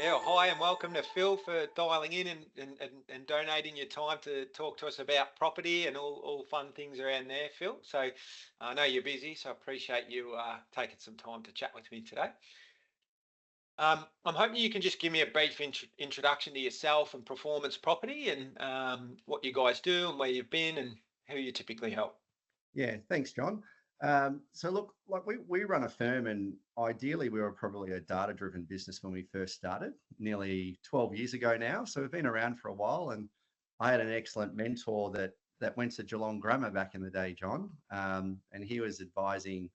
Yeah, well, hi and welcome to Phil for dialing in and donating your time to talk to us about property and all fun things around there, Phil. So I know you're busy, so I appreciate you taking some time to chat with me today. I'm hoping you can just give me a brief introduction to yourself and performance property and what you guys do and where you've been and who you typically help. Yeah, thanks, John. So look, like we run a firm, and ideally we were probably a data-driven business when we first started, nearly 12 years ago now. So we've been around for a while, and I had an excellent mentor that went to Geelong Grammar back in the day, John, and he was advising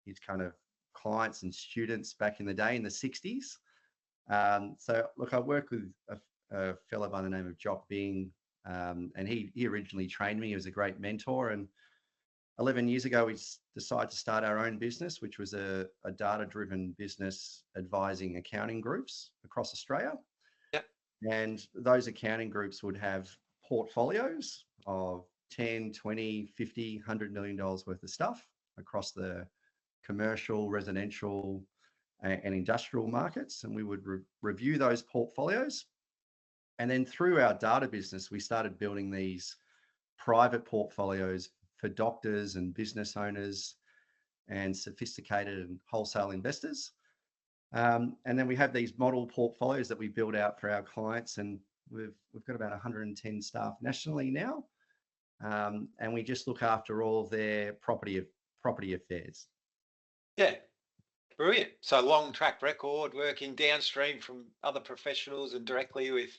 his kind of clients and students back in the day in the 60s. So look, I work with a fellow by the name of Jock Bing, and he originally trained me. He was a great mentor, and 11 years ago, we decided to start our own business, which was a data-driven business advising accounting groups across Australia. Yep. And those accounting groups would have portfolios of 10, 20, 50, $100 million worth of stuff across the commercial, residential, and industrial markets. And we would review those portfolios. And then through our data business, we started building these private portfolios for doctors and business owners and sophisticated and wholesale investors. And then we have these model portfolios that we build out for our clients, and we've got about 110 staff nationally now, and we just look after all of their property affairs. Yeah, brilliant. So long track record working downstream from other professionals and directly with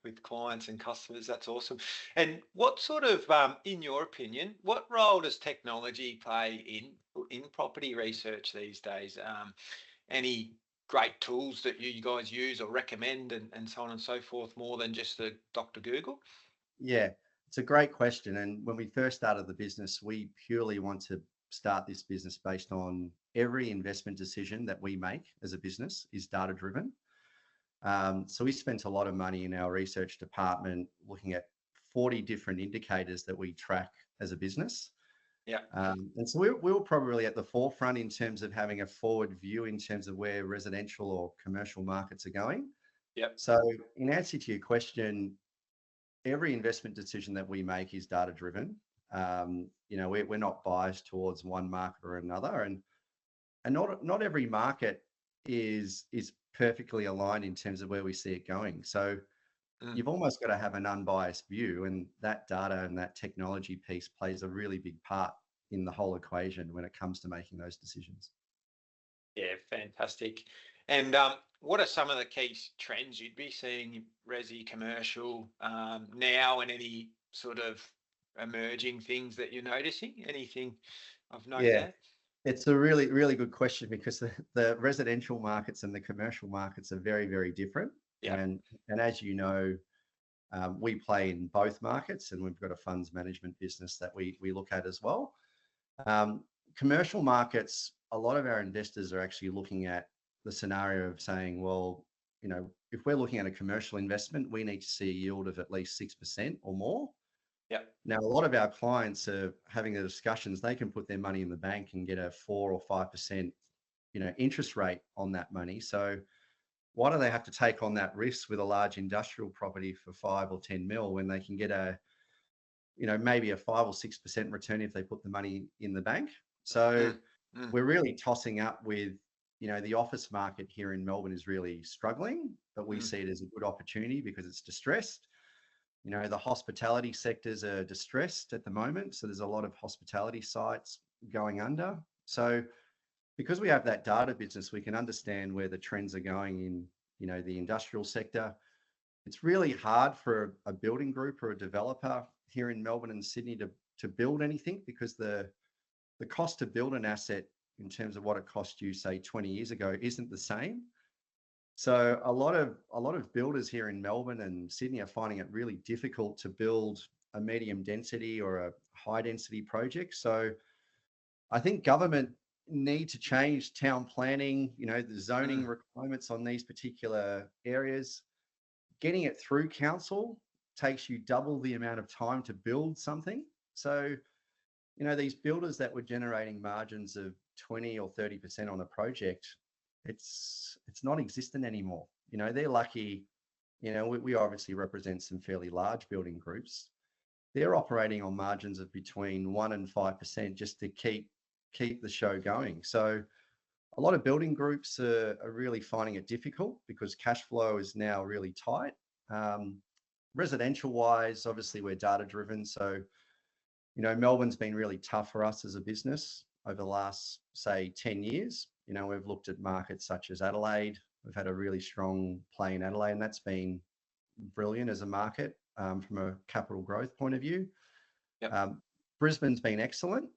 with clients and customers. That's awesome. And what sort of, in your opinion, what role does technology play in property research these days? Any great tools that you guys use or recommend and so on and so forth, more than just the Dr. Google? Yeah, it's a great question. And when we first started the business, we purely want to start this business based on every investment decision that we make as a business is data driven. So we spent a lot of money in our research department looking at 40 different indicators that we track as a business. Yeah. And so we were probably at the forefront in terms of having a forward view in terms of where residential or commercial markets are going. Yep. So in answer to your question, every investment decision that we make is data driven. We're not biased towards one market or another, and not every market is perfectly aligned in terms of where we see it going. So you've almost got to have an unbiased view, and that data and that technology piece plays a really big part in the whole equation when it comes to making those decisions. Yeah, fantastic. And what are some of the key trends you'd be seeing in resi commercial now, and any sort of emerging things that you're noticing? Anything of note Yeah, there? it's a really, really good question because the residential markets and the commercial markets are very, very different. Yeah. And as you know, we play in both markets, and we've got a funds management business that we look at as well. Commercial markets, a lot of our investors are actually looking at the scenario of saying, well, if we're looking at a commercial investment, we need to see a yield of at least 6% or more. Yeah. Now, a lot of our clients are having the discussions. They can put their money in the bank and get a 4 or 5%, interest rate on that money. So why do they have to take on that risk with a large industrial property for 5 or 10 mil when they can get maybe a 5 or 6% return if they put the money in the bank? So we're really tossing up with, the office market here in Melbourne is really struggling, but we see it as a good opportunity because it's distressed. The hospitality sectors are distressed at the moment. So there's a lot of hospitality sites going under. So because we have that data business, we can understand where the trends are going in, the industrial sector. It's really hard for a building group or a developer here in Melbourne and Sydney to build anything because the cost to build an asset in terms of what it cost you, say, 20 years ago isn't the same. So a lot of builders here in Melbourne and Sydney are finding it really difficult to build a medium density or a high density project. So I think government need to change town planning, the zoning requirements on these particular areas. Getting it through council takes you double the amount of time to build something. So, these builders that were generating margins of 20 or 30% on a project, it's non-existent anymore. They're lucky. We obviously represent some fairly large building groups. They're operating on margins of between 1% and 5% just to keep the show going. So a lot of building groups are really finding it difficult because cash flow is now really tight. Residential wise, obviously we're data driven. So, Melbourne's been really tough for us as a business over the last, say, 10 years. We've looked at markets such as Adelaide. We've had a really strong play in Adelaide, and that's been brilliant as a market from a capital growth point of view. Yep. Brisbane's been excellent.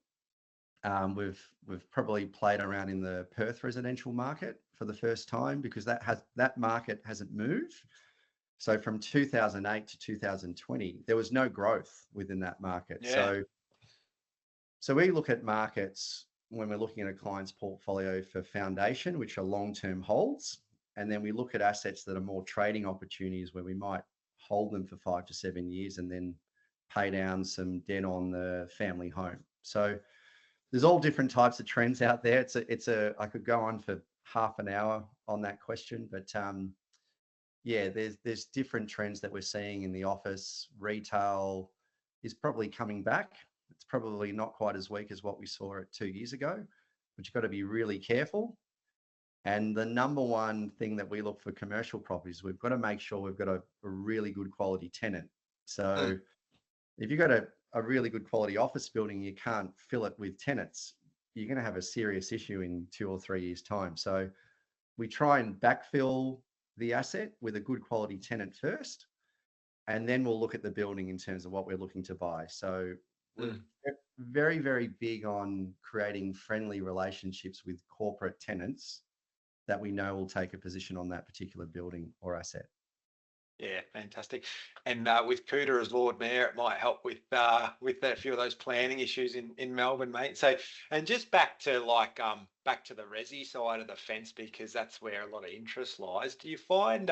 We've probably played around in the Perth residential market for the first time because that market hasn't moved. So from 2008 to 2020, there was no growth within that market. Yeah. So we look at markets when we're looking at a client's portfolio for foundation, which are long-term holds. And then we look at assets that are more trading opportunities where we might hold them for 5 to 7 years and then pay down some debt on the family home. So there's all different types of trends out there. I could go on for half an hour on that question, but yeah, there's different trends that we're seeing in the office. Retail is probably coming back. It's probably not quite as weak as what we saw 2 years ago, but you've got to be really careful. And the number one thing that we look for commercial properties, we've got to make sure we've got a really good quality tenant. So if you've got a really good quality office building, you can't fill it with tenants, you're going to have a serious issue in 2 or 3 years' time. So we try and backfill the asset with a good quality tenant first, and then we'll look at the building in terms of what we're looking to buy. So we're very, very big on creating friendly relationships with corporate tenants that we know will take a position on that particular building or asset. Yeah, fantastic. And with Cooter as Lord Mayor, it might help with a few of those planning issues in Melbourne, mate. So, and just back to back to the resi side of the fence, because that's where a lot of interest lies. Do you find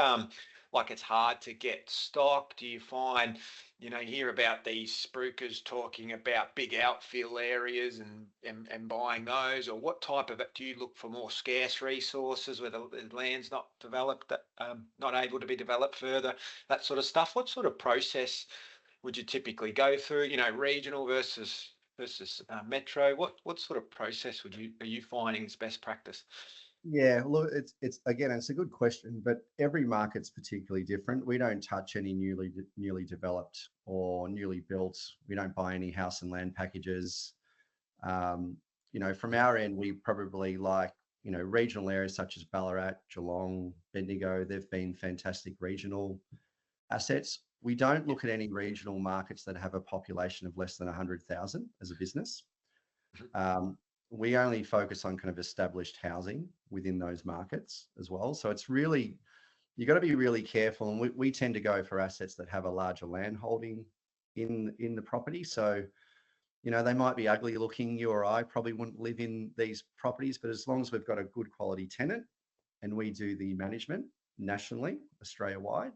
like it's hard to get stock? Do you find, you hear about these spruikers talking about big outfill areas and buying those, or what type of it do you look for? More scarce resources where the land's not developed, not able to be developed further, that sort of stuff? What sort of process would you typically go through? Regional versus metro. What sort of process are you finding is best practice? Yeah, look, it's again, it's a good question, but every market's particularly different. We don't touch any newly developed or newly built. We don't buy any house and land packages. From our end, we probably like regional areas such as Ballarat, Geelong, Bendigo. They've been fantastic regional assets. We don't look at any regional markets that have a population of less than 100,000 as a business. We only focus on kind of established housing within those markets as well. So it's really, you've got to be really careful. And we tend to go for assets that have a larger land holding in the property. So, they might be ugly looking. You or I probably wouldn't live in these properties, but as long as we've got a good quality tenant and we do the management nationally, Australia-wide,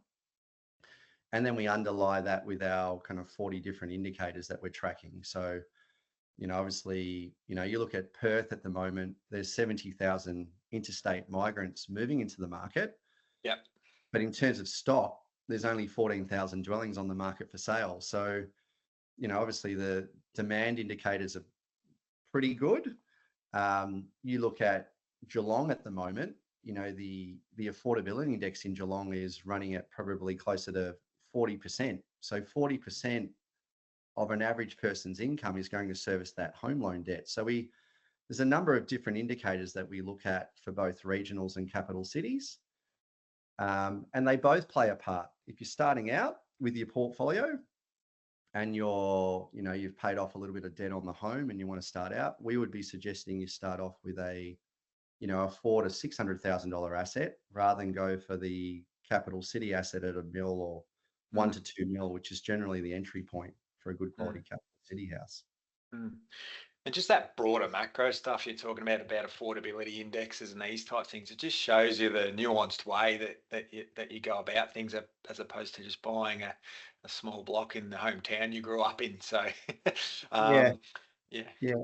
and then we underlie that with our kind of 40 different indicators that we're tracking. So, obviously, you look at Perth at the moment, there's 70,000 interstate migrants moving into the market. Yep. But in terms of stock, there's only 14,000 dwellings on the market for sale. So, obviously the demand indicators are pretty good. You look at Geelong at the moment, the affordability index in Geelong is running at probably closer to 40%. So 40% of an average person's income is going to service that home loan debt. So there's a number of different indicators that we look at for both regionals and capital cities. And they both play a part. If you're starting out with your portfolio and you've paid off a little bit of debt on the home and you want to start out, we would be suggesting you start off with a $400,000 to $600,000 asset rather than go for the capital city asset at $1 million or $1 to $2 million, which is generally the entry point for a good quality capital city house. And just that broader macro stuff you're talking about affordability indexes and these type of things, it just shows you the nuanced way that you go about things as opposed to just buying a small block in the hometown you grew up in. So, Yeah. yeah. Yeah.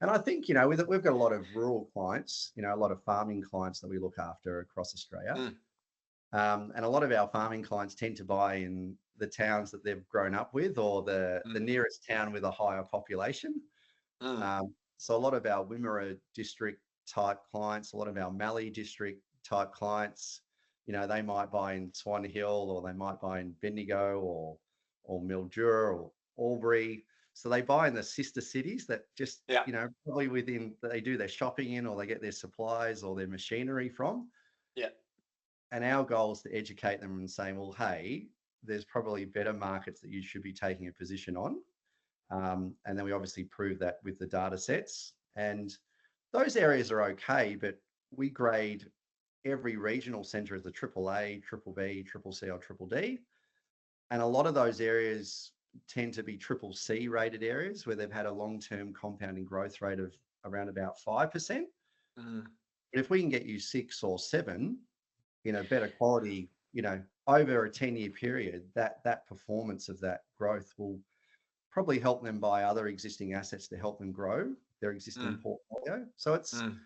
And I think, you know, we've got a lot of rural clients, you know, a lot of farming clients that we look after across Australia. Mm, And a lot of our farming clients tend to buy in the towns that they've grown up with, or the mm, nearest town with a higher population. mm, So a lot of our Wimmera district type clients, a lot of our Mallee district type clients, you know, they might buy in Swan Hill, or they might buy in Bendigo, or Mildura, or Albury. So they buy in the sister cities that just, yeah. you know, probably within, they do their shopping in, or they get their supplies or their machinery from. Yeah. And our goal is to educate them and saying, well, hey, there's probably better markets that you should be taking a position on. And then we obviously prove that with the data sets. And those areas are okay, but we grade every regional centre as a triple A, triple B, triple C, or triple D. And a lot of those areas tend to be triple C rated areas where they've had a long-term compounding growth rate of around about 5%. Mm, But if we can get you 6 or 7, you know, better quality, you know, over a 10-year period, that performance of that growth will probably help them buy other existing assets to help them grow their existing mm, portfolio. So it's mm,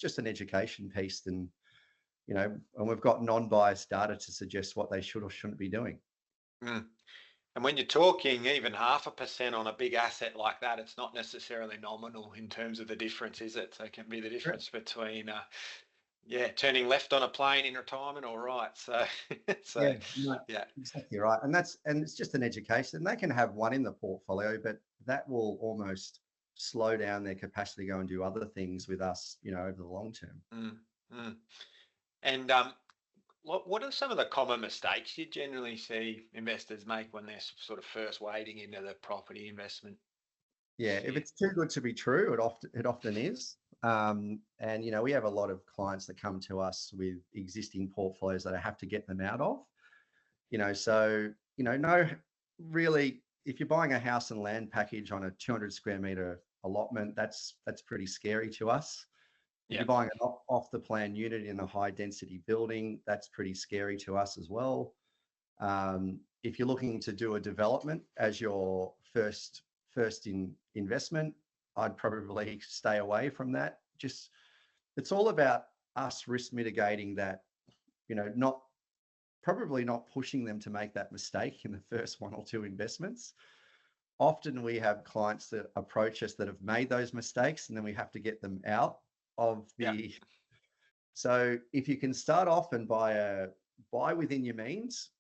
just an education piece, and you know, and we've got non-biased data to suggest what they should or shouldn't be doing. mm. And when you're talking even 0.5% on a big asset like that, it's not necessarily nominal in terms of the difference, is it? So it can be the Correct. difference between, yeah, turning left on a plane in retirement or right. So, Yeah, so no, yeah, exactly right. And it's just an education. And they can have one in the portfolio, but that will almost slow down their capacity to go and do other things with us, you know, over the long term. mm, mm. And what are some of the common mistakes you generally see investors make when they're sort of first wading into the property investment Yeah, if sphere? it's too good to be true, it often is. And you know, we have a lot of clients that come to us with existing portfolios that I have to get them out of. You know, so you know, no, really, if you're buying a house and land package on a 200 square meter allotment, that's pretty scary to us. If Yeah. you're buying an off the plan unit in a high density building, that's pretty scary to us as well. If you're looking to do a development as your first investment, I'd probably stay away from that. Just it's all about us risk mitigating that, you know, not probably not pushing them to make that mistake in the first one or two investments. Often we have clients that approach us that have made those mistakes, and then we have to get them out of Yeah. the. So if you can start off and buy within your means,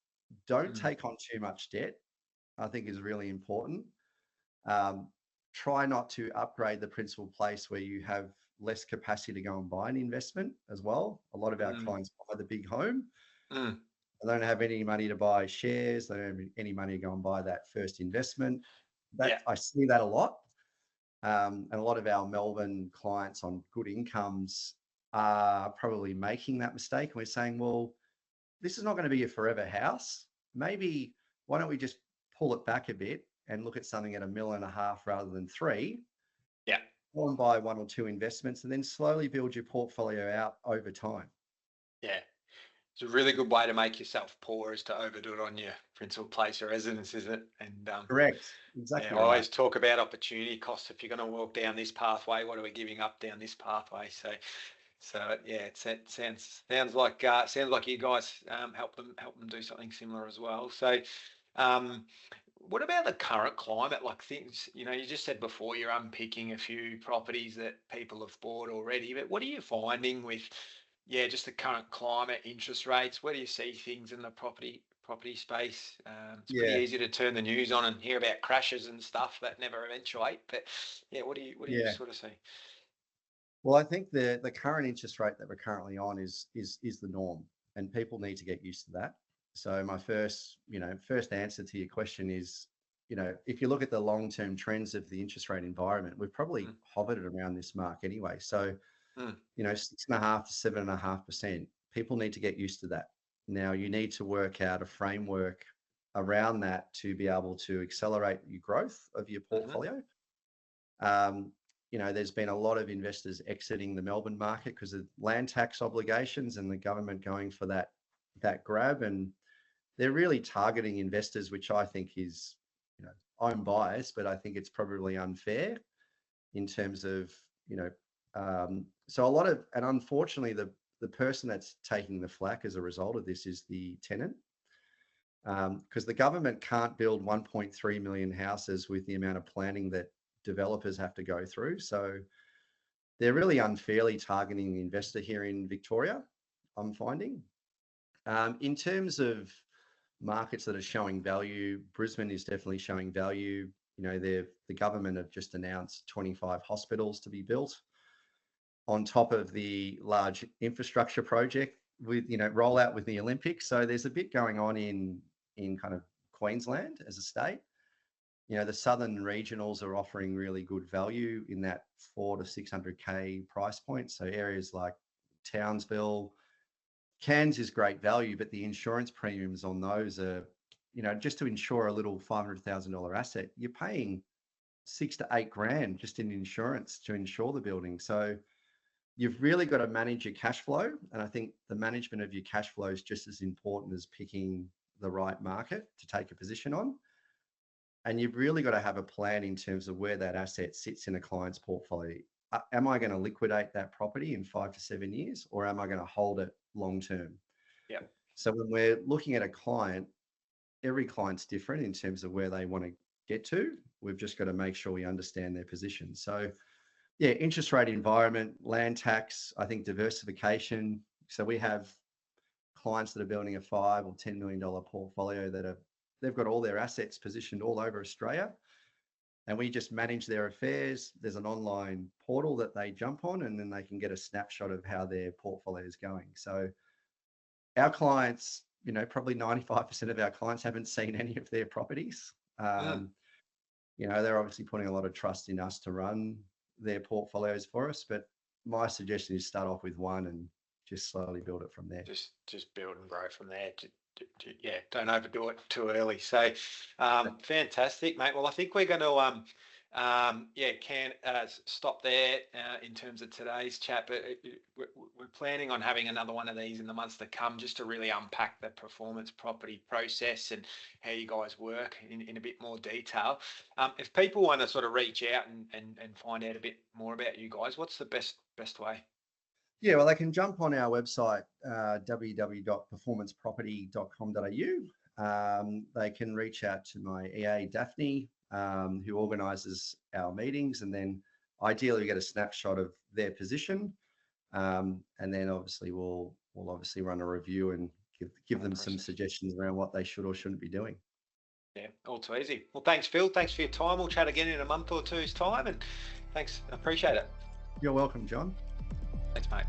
don't Mm, take on too much debt, I think is really important. Um, Try not to upgrade the principal place where you have less capacity to go and buy an investment as well. A lot of our mm, clients buy the big home. mm. They don't have any money to buy shares. They don't have any money to go and buy that first investment. Yeah. That I see that a lot. And a lot of our Melbourne clients on good incomes are probably making that mistake. And we're saying, well, this is not going to be a forever house. Maybe why don't we just pull it back a bit and look at something at 1.5 million rather than 3, Yeah. go and buy one or two investments, and then slowly build your portfolio out over time. Yeah. It's a really good way to make yourself poor is to overdo it on your principal place of residence, is it? And Correct. yeah, I Exactly right. always talk about opportunity costs. If you're going to walk down this pathway, what are we giving up down this pathway? So yeah, it sounds like you guys help them do something similar as well. So, um, what about the current climate? Like things, you just said before you're unpicking a few properties that people have bought already, but what are you finding with, yeah, just the current climate, interest rates? Where do you see things in the property space? It's pretty Yeah. easy to turn the news on and hear about crashes and stuff that never eventuate. But yeah, what do you Yeah. sort of see? Well, I think the current interest rate that we're currently on is the norm, and people need to get used to that. So my first answer to your question is, you know, if you look at the long-term trends of the interest rate environment, we've probably Mm, hovered at around this mark anyway. So, mm, you know, 6.5 to 7.5%. People need to get used to that. Now you need to work out a framework around that to be able to accelerate your growth of your mhm, portfolio. Um, you know, there's been a lot of investors exiting the Melbourne market because of land tax obligations and the government going for that grab, and they're really targeting investors, which I think is, you know, I'm biased, but I think it's probably unfair. in terms of, so a lot of, and unfortunately, the person that's taking the flack as a result of this is the tenant, because the government can't build 1.3 million houses with the amount of planning that developers have to go through. So they're really unfairly targeting the investor here in Victoria, I'm finding. In terms of markets that are showing value, Brisbane is definitely showing value. The government have just announced 25 hospitals to be built on top of the large infrastructure project with, rollout with the Olympics. So there's a bit going on in kind of Queensland as a state. The southern regionals are offering really good value in that 400 to 600K price point. So areas like Townsville, Cairns is great value, but the insurance premiums on those are, just to insure a little $500,000 asset, you're paying $6,000 to $8,000 just in insurance to insure the building. So you've really got to manage your cash flow. And I think the management of your cash flow is just as important as picking the right market to take a position on. And you've really got to have a plan in terms of where that asset sits in a client's portfolio. Am I going to liquidate that property in 5 to 7 years, or am I going to hold it long term? Yeah. So when we're looking at a client, every client's different in terms of where they want to get to. We've just got to make sure we understand their position. So yeah, interest rate environment, land tax, I think diversification. So we have clients that are building a $5 or $10 million portfolio they've got all their assets positioned all over Australia, and we just manage their affairs. There's an online portal that they jump on, and then they can get a snapshot of how their portfolio is going. So our clients, probably 95% of our clients haven't seen any of their properties. They're obviously putting a lot of trust in us to run their portfolios for us, but my suggestion is start off with one and just slowly build it from there. Just build and grow from there. Yeah, don't overdo it too early. So fantastic, mate. Well, I think we're going to stop there in terms of today's chat, but we're planning on having another one of these in the months to come, just to really unpack the performance property process and how you guys work in a bit more detail. If people want to sort of reach out and find out a bit more about you guys, what's the best way? Yeah, well, they can jump on our website, www.performanceproperty.com.au. They can reach out to my EA, Daphne, who organises our meetings, and then ideally get a snapshot of their position. And then obviously we'll obviously run a review and give them some suggestions around what they should or shouldn't be doing. Yeah, all too easy. Well, thanks, Phil. Thanks for your time. We'll chat again in a month or two's time, and thanks. I appreciate it. You're welcome, John. Thanks, mate.